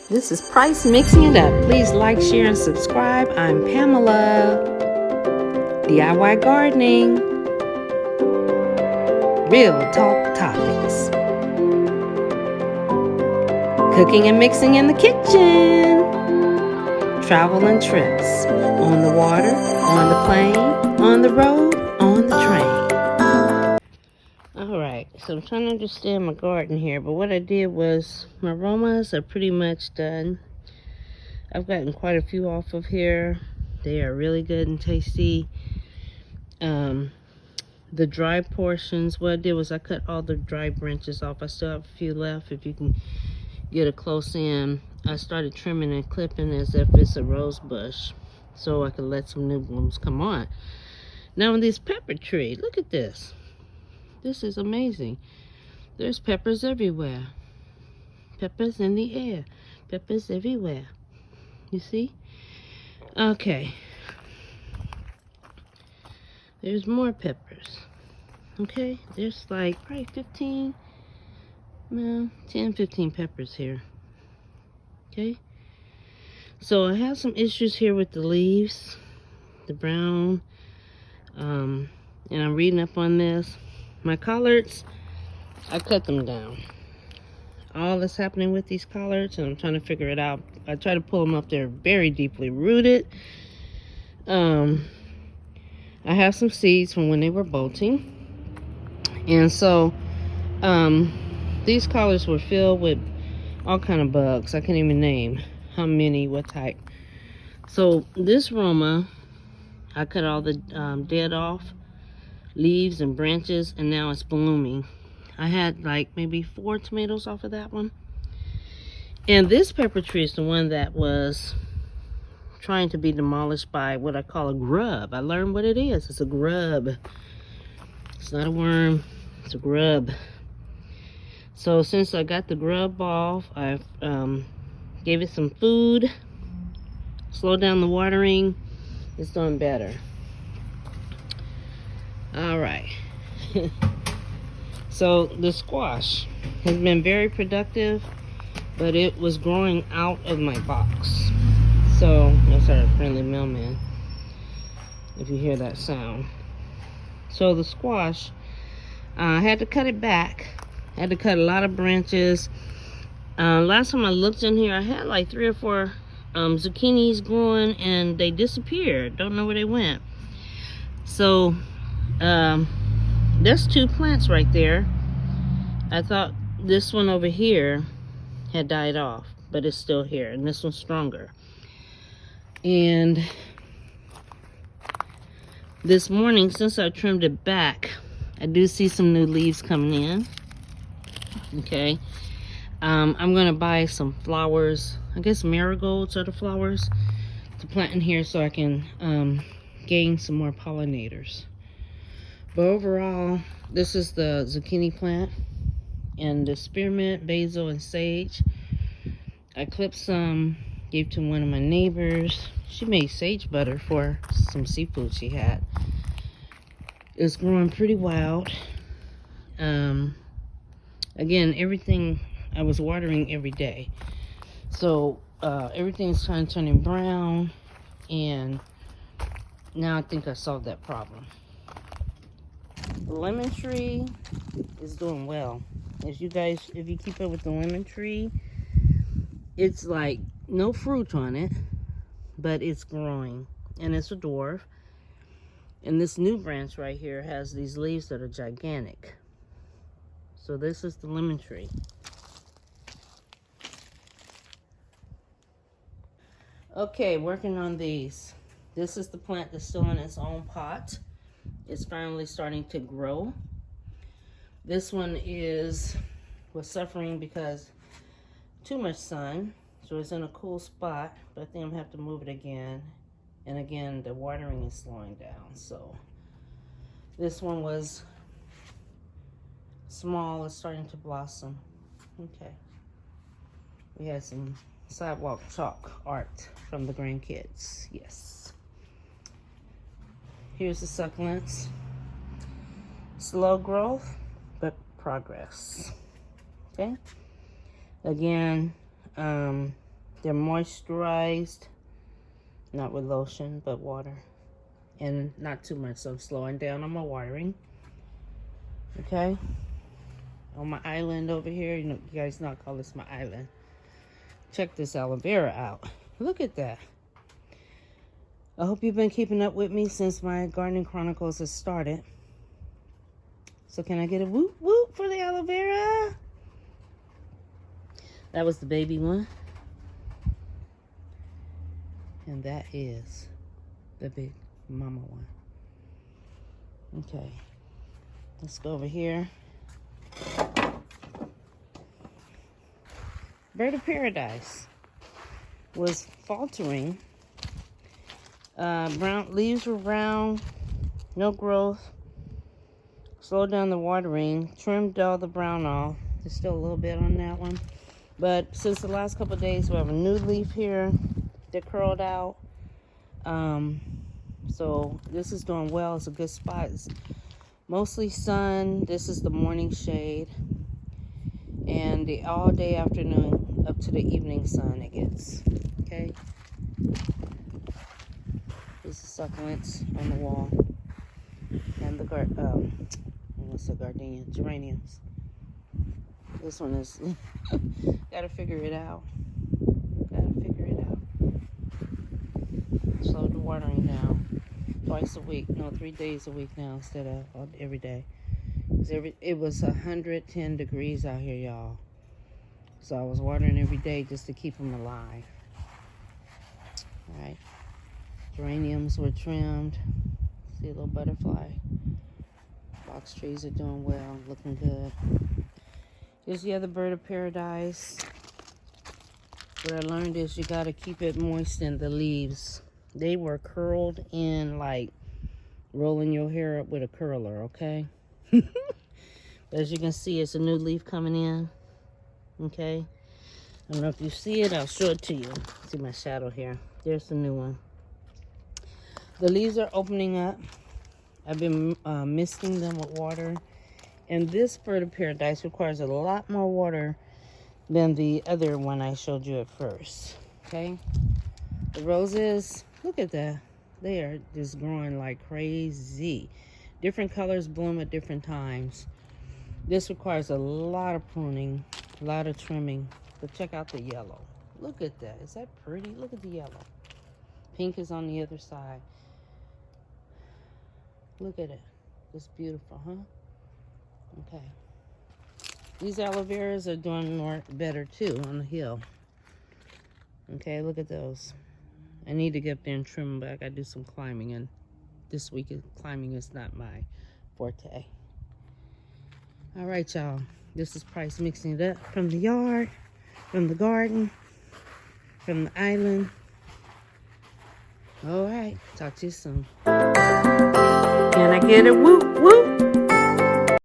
This is Price Mixing It Up. Please like, share, and subscribe. I'm Pamela. DIY gardening. Real talk topics. Cooking and mixing in the kitchen. Travel and trips. On the water, on the plane, on the road, on the train. Alright, so I'm trying to understand my garden here, but what I did was my aromas are pretty much done. I've gotten quite a few off of here. They are really good and tasty. The dry portions, what I did was I cut all the dry branches off. I still have a few left. If you can get a close in, I started trimming and clipping as if it's a rose bush, so I could let some new blooms come on. Now in this pepper tree, look at this. This is amazing. There's peppers everywhere. Peppers in the air. Peppers everywhere. You see? Okay. There's more peppers. Okay? There's like probably 10, 15 peppers here. Okay? So I have some issues here with the leaves. The brown. And I'm reading up on this. My collards, I cut them down. All that's happening with these collards, and I'm trying to figure it out. I try to pull them up. They're very deeply rooted. I have some seeds from when they were bolting, and so these collards were filled with all kind of bugs. I can't even name how many, what type. So this Roma, I cut all the dead off leaves and branches, and now it's blooming. I had like maybe 4 tomatoes off of that one. And this pepper tree is the one that was trying to be demolished by what I call a grub. I learned what it is. It's a grub. It's not a worm. It's a grub. So since I got the grub off, I gave it some food, slowed down the watering. It's doing better. All right. So the squash has been very productive, but it was growing out of my box. So that's our friendly mailman, if you hear that sound. So the squash, I had to cut it back. I had to cut a lot of branches. Last time I looked in here, I had like 3 or 4 zucchinis growing, and they disappeared. Don't know where they went. So there's 2 plants right there. I thought this one over here had died off, but it's still here, and this one's stronger. And this morning, since I trimmed it back, I do see some new leaves coming in. Okay. I'm gonna buy some flowers. I guess marigolds are the flowers to plant in here so I can gain some more pollinators. But overall, this is the zucchini plant, and the spearmint, basil, and sage. I clipped some, gave to one of my neighbors. She made sage butter for some seafood she had. It's growing pretty wild. Again, everything I was watering every day. So everything's turning brown, and now I think I solved that problem. The lemon tree is doing well. If you keep up with the lemon tree, it's like no fruit on it, but it's growing, and it's a dwarf. And this new branch right here has these leaves that are gigantic. So this is the lemon tree. Okay, working on these. This is the plant that's still in its own pot. It's finally starting to grow. This one was suffering because too much sun, so it's in a cool spot, but I think I'm gonna have to move it again. And again, the watering is slowing down. So this one was small, it's starting to blossom. Okay. We had some sidewalk chalk art from the grandkids. Yes. Here's the succulents. Slow growth, but progress. Okay. Again, They're moisturized, not with lotion, but water. And not too much, so I'm slowing down on my watering. Okay? On my island over here, you guys know I call this my island. Check this aloe vera out. Look at that. I hope you've been keeping up with me since my Gardening Chronicles has started. So can I get a whoop whoop for the aloe vera? That was the baby one. And that is the big mama one. Okay. Let's go over here. Bird of Paradise was faltering. Brown leaves were brown, no growth. Slowed down the watering, trimmed all the brown off. There's still a little bit on that one. But since the last couple of days, we have a new leaf here that curled out. So this is doing well. It's a good spot. It's mostly sun. This is the morning shade. And the all day afternoon up to the evening sun it gets. Okay. This is succulents on the wall. And the gardenia? Geraniums. This one is gotta figure it out. Slow the watering down. Twice a week. No, 3 days a week now instead of every day. It was 110 degrees out here, y'all. So I was watering every day just to keep them alive. Alright. Geraniums were trimmed. See a little butterfly. Box trees are doing well, looking good. Here's the other bird of paradise. What I learned is you gotta keep it moist in the leaves. They were curled in like rolling your hair up with a curler, okay? As you can see, it's a new leaf coming in. Okay? I don't know if you see it. I'll show it to you. See my shadow here. There's the new one. The leaves are opening up. I've been misting them with water. And this bird of paradise requires a lot more water than the other one I showed you at first. Okay? The roses, look at that. They are just growing like crazy. Different colors bloom at different times. This requires a lot of pruning, a lot of trimming. But check out the yellow. Look at that. Is that pretty? Look at the yellow. Pink is on the other side. Look at it. It's beautiful, huh? Okay. These aloe veras are doing better too on the hill. Okay, look at those. I need to get up there and trim them, but I gotta do some climbing, and this week climbing is not my forte. All right, y'all. This is Price mixing it up from the yard, from the garden, from the island. All right. Talk to you soon. Can I get a whoop whoop?